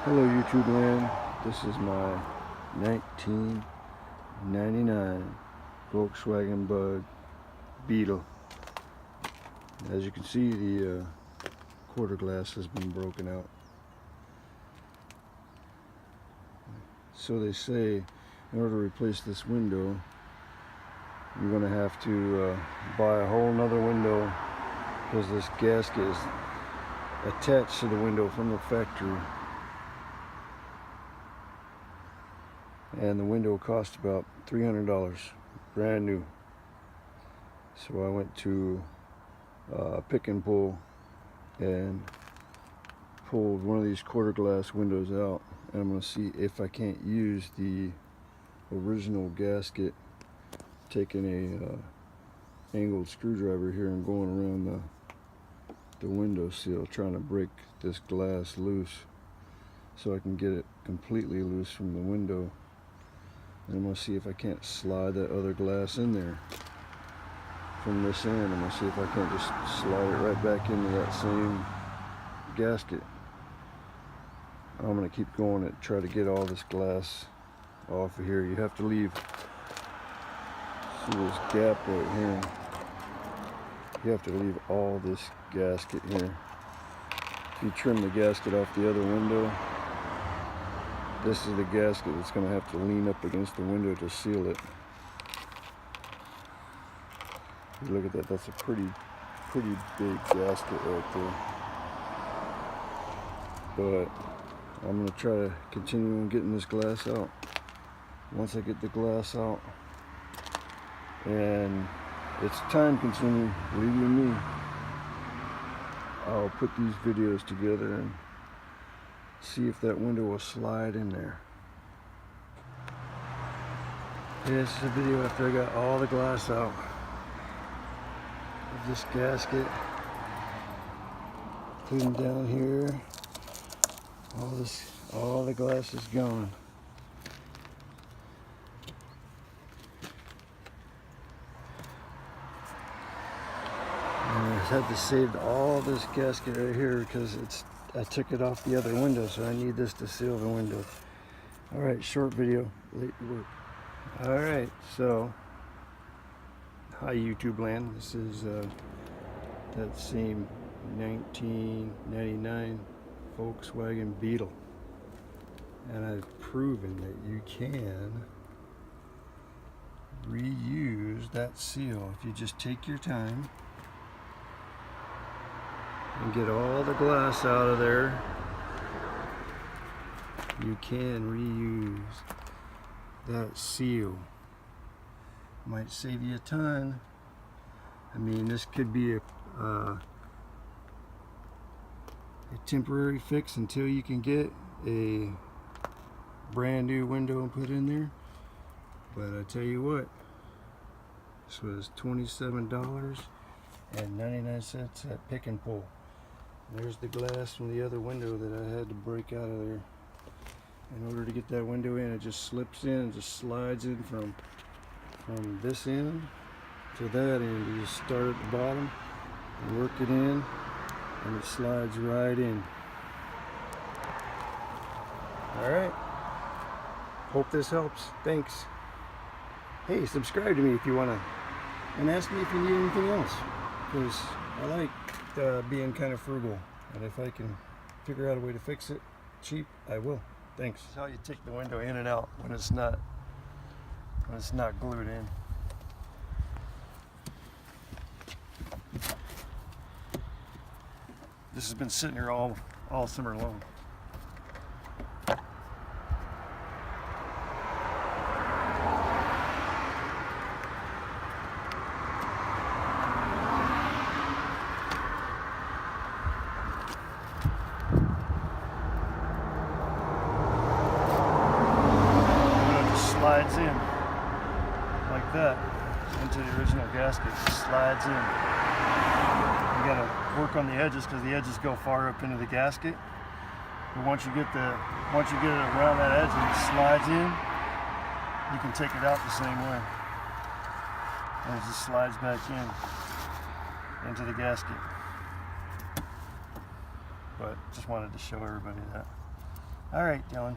Hello YouTube land, this is my 1999 Volkswagen Bug Beetle. As you can see, the quarter glass has been broken out. So they say in order to replace this window, you're going to have to buy a whole nother window because this gasket is attached to the window from the factory. And the window cost about $300, brand new. So I went to pick and pull and pulled one of these quarter glass windows out, and I'm going to see if I can't use the original gasket, taking a angled screwdriver here and going around the window sill, trying to break this glass loose so I can get it completely loose from the window. And I'm going to see if I can't slide that other glass in there from this end. I'm going to see if I can't just slide it right back into that same gasket. I'm going to keep going and try to get all this glass off of here. You have to leave, see this gap right here. You have to leave all this gasket here. If you trim the gasket off the other window, this is the gasket that's going to have to lean up against the window to seal it. You look at that, that's a pretty big gasket right there. But I'm going to try to continue on getting this glass out. Once I get the glass out, and it's time consuming, believe you me, I'll put these videos together and see if that window will slide in there. This is a video after I got all the glass out of this gasket, including down here. All the glass is gone. And I had to save all this gasket right here because I took it off the other window, so I need this to seal the window. Alright, short video, late work. Alright, so hi YouTube land. This is that same 1999 Volkswagen Beetle, and I've proven that you can reuse that seal if you just take your time and get all the glass out of there. You can reuse that seal. Might save you a ton. I mean, this could be a temporary fix until you can get a brand new window and put in there. But I tell you what, this was $27.99 at pick and pull. There's the glass from the other window that I had to break out of there. In order to get that window in, it just slips in and just slides in from this end to that end. You just start at the bottom and work it in, and it slides right in. Alright, hope this helps. Thanks. Hey, subscribe to me if you want to, and ask me if you need anything else, because I like being kind of frugal, and if I can figure out a way to fix it cheap, I will. Thanks. This is how you take the window in and out when it's not glued in. This has been sitting here all summer long. Slides in like that into the original gasket. It slides in. You gotta work on the edges because the edges go far up into the gasket. But once you get it around that edge and it slides in, you can take it out the same way. And it just slides back into the gasket. But just wanted to show everybody that. All right, Dylan.